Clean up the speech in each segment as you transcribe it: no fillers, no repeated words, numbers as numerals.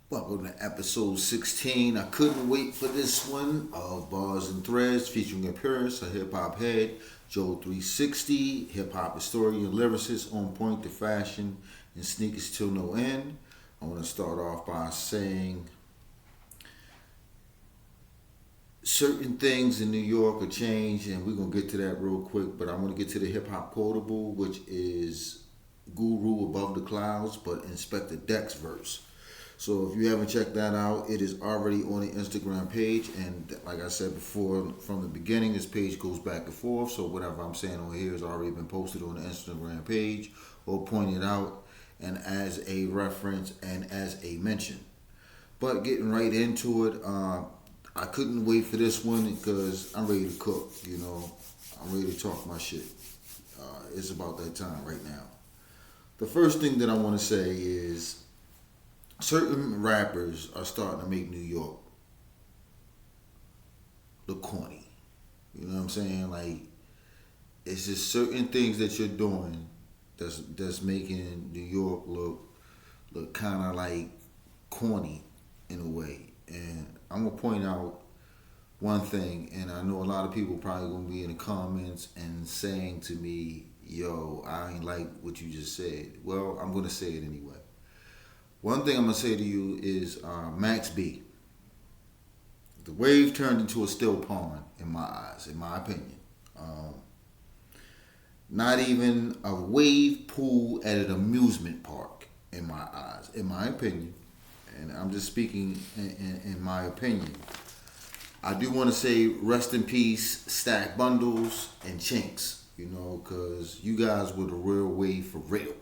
Welcome to episode 16. I couldn't wait for this one of Bars and Threads featuring appearance a hip hop head, Jhob 360, hip hop historian, lyricist on point to fashion and sneakers till no end. I want to start off by saying certain things in New York are changed, and we're going to get to that real quick, but I want to get to the hip hop quotable, which is Guru Above the Clouds, but Inspector Deck's verse. So if you haven't checked that out, it is already on the Instagram page. And like I said before, from the beginning, this page goes back and forth. So whatever I'm saying on here has already been posted on the Instagram page or pointed out and as a reference and as a mention. But getting right into it, I couldn't wait for this one because I'm ready to cook. I'm ready to talk my shit. It's about that time right now. The first thing that I want to say is certain rappers are starting to make New York look corny. You know what I'm saying? Like, it's just certain things that you're doing that's making New York look kind of like corny in a way. And I'm gonna point out one thing, and I know a lot of people probably gonna be in the comments and saying to me, "Yo, I ain't like what you just said." Well, I'm gonna say it anyway. One thing I'm gonna say to you is Max B. The wave turned into a still pond in my eyes, in my opinion. Not even a wave pool at an amusement park in my eyes, in my opinion. And I'm just speaking in my opinion. I do want to say rest in peace, Stack Bundles and Chinks, because you guys were the real wave for real.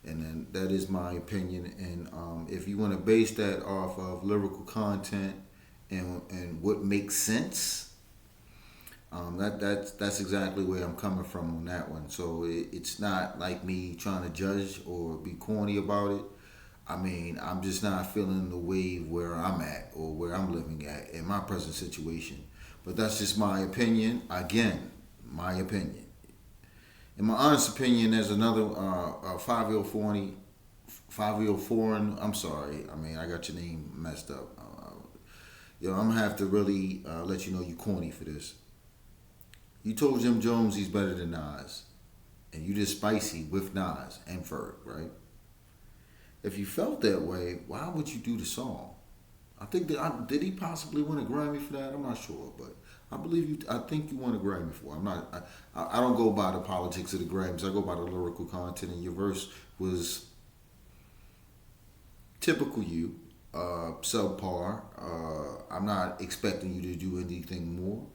And then that is my opinion. And if you want to base that off of lyrical content and what makes sense, that's exactly where I'm coming from on that one. So it's not like me trying to judge or be corny about it. I mean, I'm just not feeling the wave where I'm at or where I'm living at in my present situation. But that's just my opinion. Again, my opinion. In my honest opinion, there's another 5-year-old foreign. 5-year-old foreign. I'm sorry. I mean, I got your name messed up. I'm gonna have to really let you know you corny for this. You told Jim Jones he's better than Nas, and you did Spicy with Nas and Ferg, right? If you felt that way, why would you do the song? I think that did he possibly win a Grammy for that? I'm not sure, but I believe you. I think you won a Grammy for it. I'm not. I don't go by the politics of the Grammys. I go by the lyrical content. And your verse was typical you, subpar. I'm not expecting you to do anything more.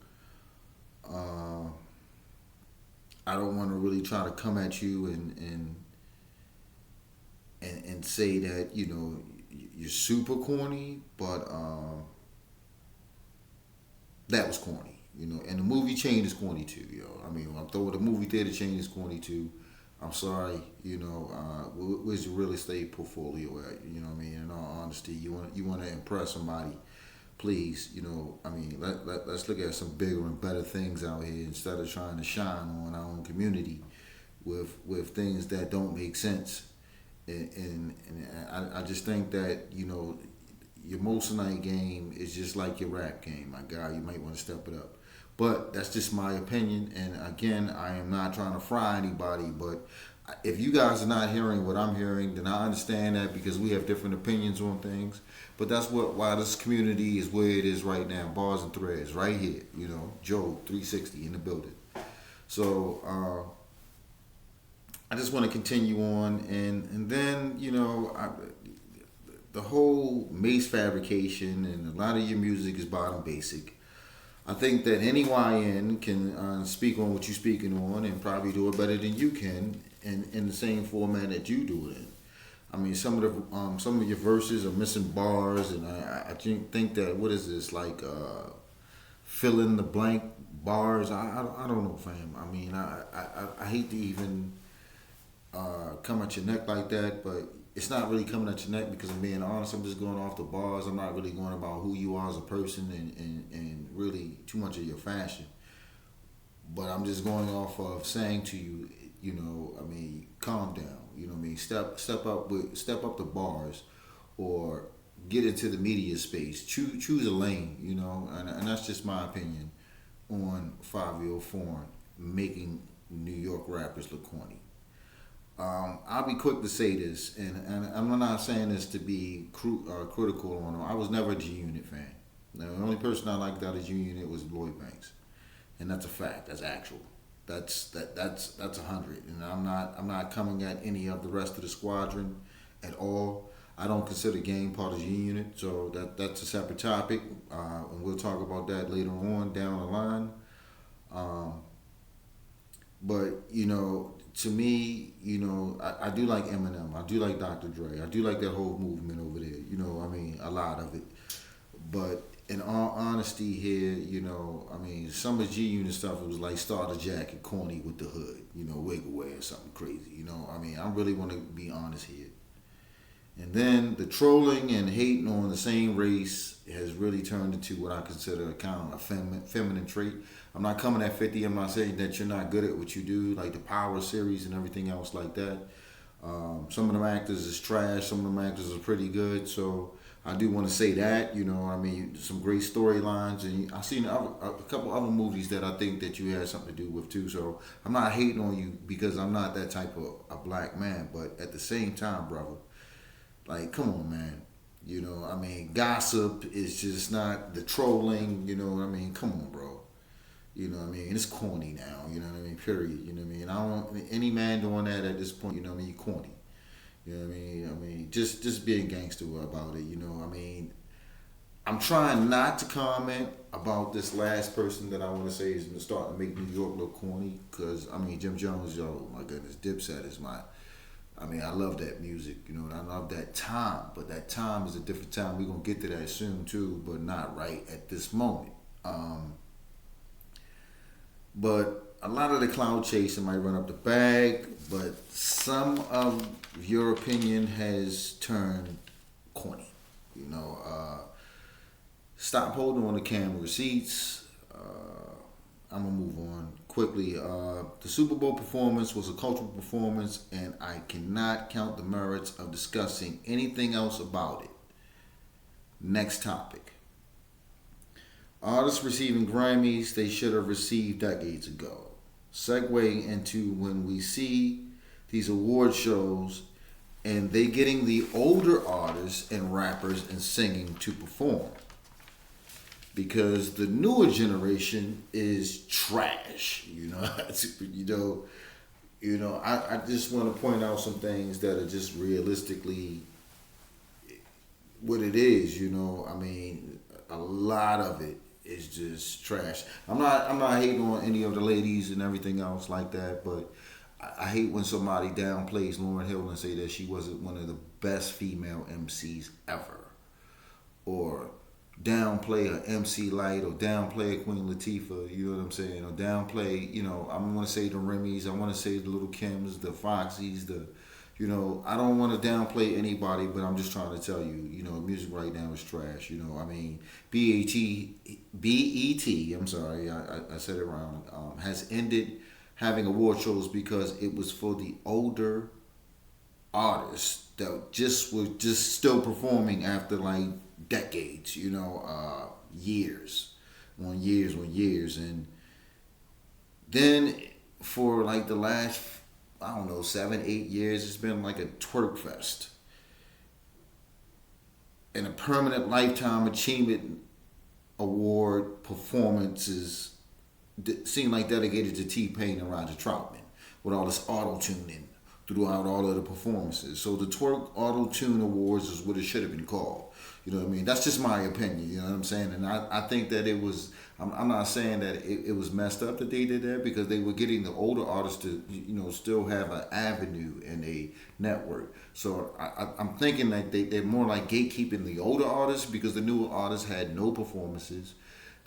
I don't want to really try to come at you and say that you're super corny, but that was corny, And the movie chain is corny too, yo. I mean, I'm throwing the movie theater chain is corny too. I'm sorry, where's your real estate portfolio at? You know what I mean? In all honesty, you want to impress somebody, please, let's look at some bigger and better things out here instead of trying to shine on our own community with things that don't make sense. And I just think that your Mosinite game is just like your rap game, my guy. You might want to step it up. But that's just my opinion. And again, I am not trying to fry anybody. But if you guys are not hearing what I'm hearing, then I understand that because we have different opinions on things. But that's why this community is where it is right now. Bars and Threads, right here. Jhob 360 in the building. So I just want to continue on, and then the whole Mace fabrication and a lot of your music is bottom basic. I think that any YN can speak on what you're speaking on and probably do it better than you can in the same format that you do it in. I mean, some of your verses are missing bars, and I think that what is this like fill in the blank bars? I don't know, fam. I mean, I hate to even come at your neck like that, but it's not really coming at your neck because I'm being honest. I'm just going off the bars. I'm not really going about who you are as a person and really too much of your fashion. But I'm just going off of saying to you, calm down. Step up the bars, or get into the media space. Choose a lane, and that's just my opinion on 5-year foreign making New York rappers look corny. I'll be quick to say this, and I'm not saying this to be critical on them. I was never a G Unit fan. Now, the only person I liked out of G Unit was Lloyd Banks, and that's a fact. That's actual. That's 100. And I'm not coming at any of the rest of the squadron at all. I don't consider Game part of G Unit, so that's a separate topic, and we'll talk about that later on down the line. But to me, I do like Eminem. I do like Dr. Dre. I do like that whole movement over there. A lot of it. But in all honesty here, some of G Unit stuff, it was like Starter Jacket, corny with the hood, wig away or something crazy. I really want to be honest here. And then the trolling and hating on the same race has really turned into what I consider a kind of a feminine trait. I'm not coming at 50. I'm not saying that you're not good at what you do, like the Power series and everything else like that. Some of them actors is trash. Some of them actors are pretty good. So I do want to say that, some great storylines. And I've seen a couple other movies that I think that you had something to do with too. So I'm not hating on you because I'm not that type of a black man. But at the same time, brother, like, come on, man. Gossip is just not the trolling, come on, bro. It's corny now, period. I don't want any man doing that at this point, you corny. Just being gangster about it, I'm trying not to comment about this last person that I want to say is starting to make New York look corny, because, Jim Jones, my goodness, Dipset is I love that music, and I love that time, but that time is a different time. We're going to get to that soon, too, but not right at this moment. But a lot of the cloud chasing might run up the bag, but some of your opinion has turned corny. Stop holding on the camera receipts. I'm going to move on quickly. The Super Bowl performance was a cultural performance, and I cannot count the merits of discussing anything else about it. Next topic. Artists receiving Grammys they should have received decades ago. Segueing into when we see these award shows and they getting the older artists and rappers and singing to perform. Because the newer generation is trash, I just want to point out some things that are just realistically what it is, a lot of it is just trash. I'm not hating on any of the ladies and everything else like that, but I hate when somebody downplays Lauryn Hill and say that she wasn't one of the best female MCs ever, or downplay a MC Light, or downplay a Queen Latifah, you know what I'm saying, or downplay, I want to say the Remy's, I want to say the Little Kims, the Foxies, I don't want to downplay anybody, but I'm just trying to tell you, music right now is trash, BET, I'm sorry, I said it wrong, has ended having award shows because it was for the older artists that were still performing after like decades, years on years. And then for like the last, 7-8 years, it's been like a twerk fest and a permanent lifetime achievement award performances seem like dedicated to T-Pain and Roger Troutman with all this auto-tuning throughout all of the performances. So the Twerk Auto-Tune Awards is what it should have been called. You know what I mean? That's just my opinion, you know what I'm saying? And I think that it was, I'm not saying that it was messed up that they did that, because they were getting the older artists to, still have an avenue and a network. So I'm thinking that they're more like gatekeeping the older artists, because the newer artists had no performances.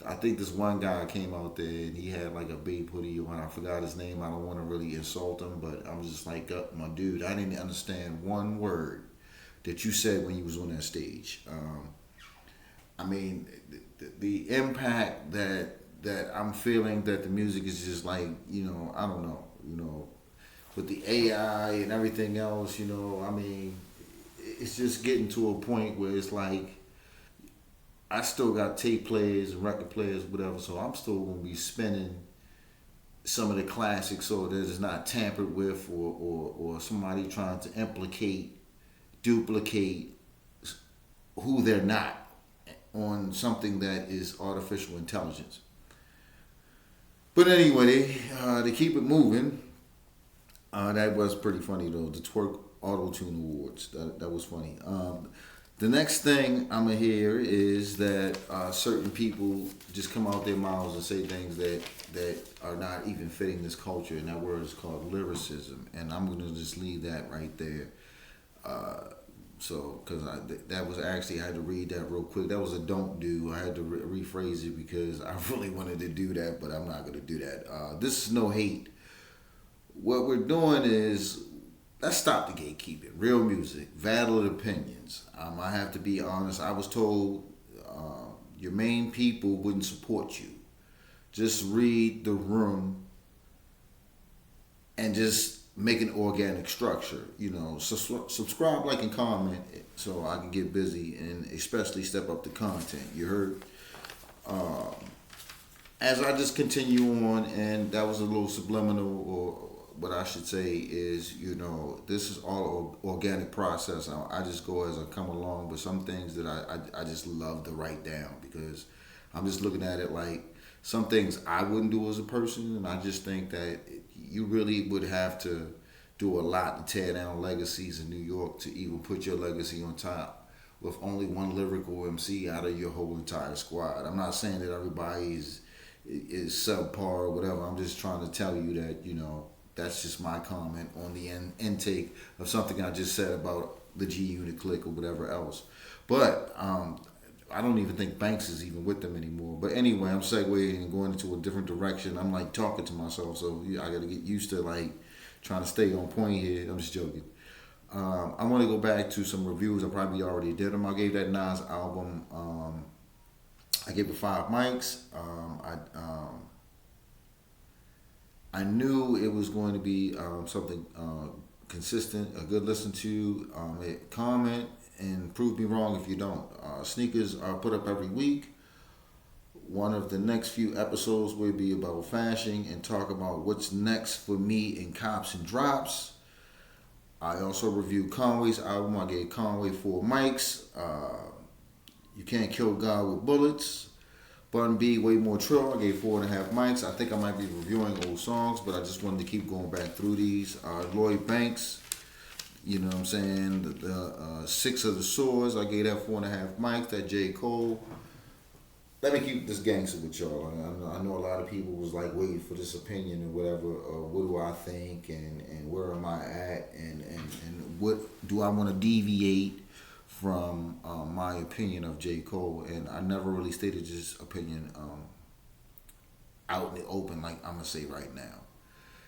I think this one guy came out there and he had like a Babe hoodie on. I forgot his name. I don't want to really insult him, but I'm just like, my dude, I didn't understand one word that you said when you was on that stage. The impact that I'm feeling that the music is just like, I don't know, with the AI and everything else, it's just getting to a point where it's like I still got tape players and record players, whatever. So I'm still gonna be spinning some of the classics, so that it's not tampered with, or somebody trying to duplicate who they're not on something that is artificial intelligence. But anyway, to keep it moving, that was pretty funny though. The Twerk Auto Tune Awards. That was funny. The next thing I'm gonna hear is that certain people just come out their mouths and say things that are not even fitting this culture, and that word is called lyricism. And I'm gonna just leave that right there. So, because that was actually, I had to read that real quick. That was a don't do. I had to rephrase it because I really wanted to do that, but I'm not gonna do that. This is no hate. What we're doing is, let's stop the gatekeeping. Real music, valid opinions. I have to be honest. I was told your main people wouldn't support you. Just read the room and just make an organic structure. Subscribe, like, and comment so I can get busy and especially step up the content. You heard? As I just continue on, and that was a little subliminal, or what I should say is, this is all organic process. I just go as I come along, but some things that I just love to write down, because I'm just looking at it like some things I wouldn't do as a person, and I just think that you really would have to do a lot to tear down legacies in New York to even put your legacy on top with only one lyrical MC out of your whole entire squad. I'm not saying that everybody is subpar or whatever. I'm just trying to tell you that, that's just my comment on the intake of something I just said about the G Unit clique or whatever else. But I don't even think Banks is even with them anymore. But anyway, I'm segueing and going into a different direction. I'm like talking to myself, so I got to get used to like trying to stay on point here. I'm just joking. I want to go back to some reviews. I probably already did them. I gave that Nas album, I gave it 5 mics. I knew it was going to be something consistent, a good listen to. Comment and prove me wrong if you don't. Sneakers are put up every week. One of the next few episodes will be about fashion and talk about what's next for me in Cops and Drops. I also reviewed Conway's album. I gave Conway 4 mics. You Can't Kill God with Bullets. Bun B, Way More Trill. I gave 4.5 mics. I think I might be reviewing old songs, but I just wanted to keep going back through these. Lloyd Banks, you know what I'm saying? The Six of the Swords. I gave that 4.5 mics. That J. Cole. Let me keep this gangster with y'all. I know a lot of people was like waiting for this opinion or whatever. What do I think and where am I at and what do I want to deviate from my opinion of J. Cole? And I never really stated this opinion out in the open like I'm going to say right now.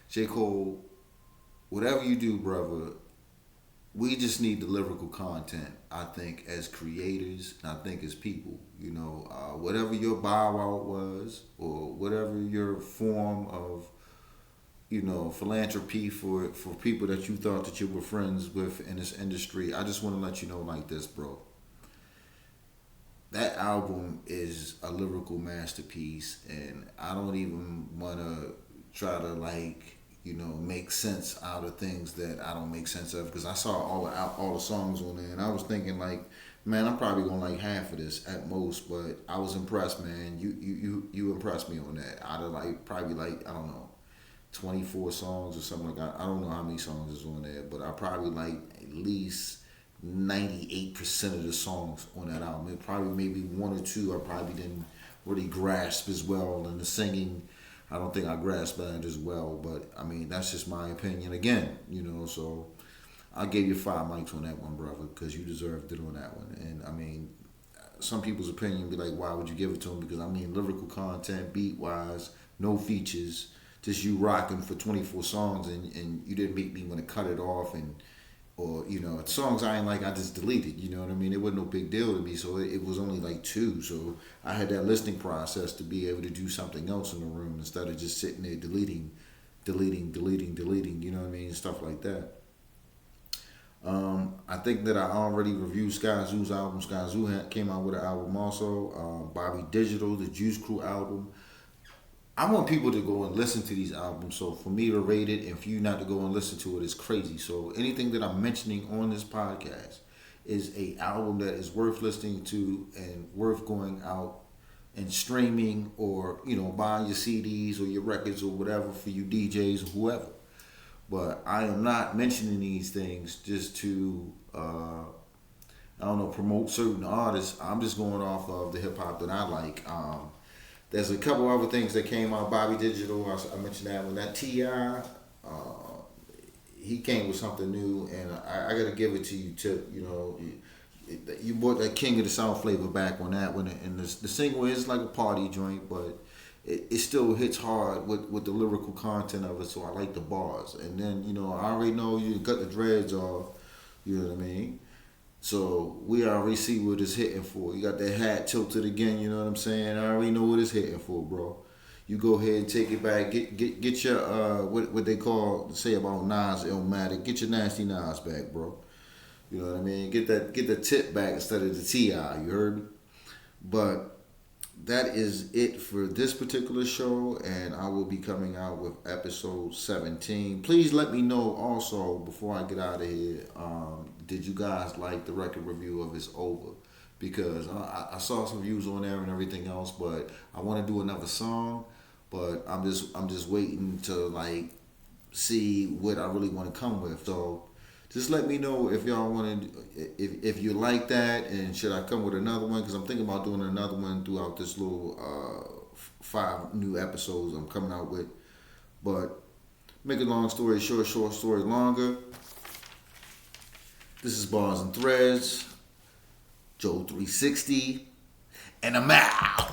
J. Cole, whatever you do, brother, we just need the lyrical content, I think, as creators, and I think as people. Whatever your bow out was, or whatever your form of, philanthropy for people that you thought that you were friends with in this industry, I just want to let you know like this, bro. That album is a lyrical masterpiece, and I don't even want to try to make sense out of things that I don't make sense of, because I saw all the songs on there, and I was thinking like, man, I'm probably gonna like half of this at most, but I was impressed, man. You impressed me on that. Out of probably I don't know, 24 songs or something like that. I don't know how many songs is on there, but I probably like at least 98% of the songs on that album. It probably maybe 1 or 2 I probably didn't really grasp as well, and the singing, I don't think I grasped that as well, but I mean, that's just my opinion again, so I gave you 5 mics on that one, brother, because you deserved it on that one. And I mean, some people's opinion be like, why would you give it to him? Because I mean, lyrical content, beat wise, no features, just you rocking for 24 songs, and you didn't make me want to cut it off, or songs I ain't like, I just deleted. You know what I mean? It wasn't no big deal to me, so it was only like 2. So I had that listening process to be able to do something else in the room instead of just sitting there deleting. You know what I mean? Stuff like that. I think that I already reviewed Sky Zoo's album. Sky Zoo came out with an album also. Bobby Digital, the Juice Crew album. I want people to go and listen to these albums. So for me to rate it and for you not to go and listen to it is crazy. So anything that I'm mentioning on this podcast is a album that is worth listening to and worth going out and streaming, or buying your CDs or your records or whatever for you DJs or whoever. But I am not mentioning these things just to promote certain artists. I'm just going off of the hip hop that I like. There's a couple other things that came out. Bobby Digital, I mentioned that one. That T.I., he came with something new, and I got to give it to you, Tip. You brought that King of the South flavor back on that one, and the single is like a party joint, but it still hits hard with the lyrical content of it, so I like the bars. And then, I already know you cut the dreads off, you know what I mean? So we already see what it's hitting for. You got that hat tilted again, you know what I'm saying? I already know what it's hitting for, bro. You go ahead and take it back. Get your what they say about Nas Illmatic. Get your nasty Nas back, bro. You know what I mean? Get the tip back instead of the T.I. You heard me? But that is it for this particular show, and I will be coming out with episode 17. Please let me know also before I get out of here. Did you guys like the record review of It's Over? Because I saw some views on there and everything else, but I want to do another song. But I'm just waiting to see what I really want to come with. So just let me know if y'all want to, if you like that, and should I come with another one? Because I'm thinking about doing another one throughout this little 5 new episodes I'm coming out with. But make a long story short, short story longer. This is Bars and Threads, Joe 360, and I'm out.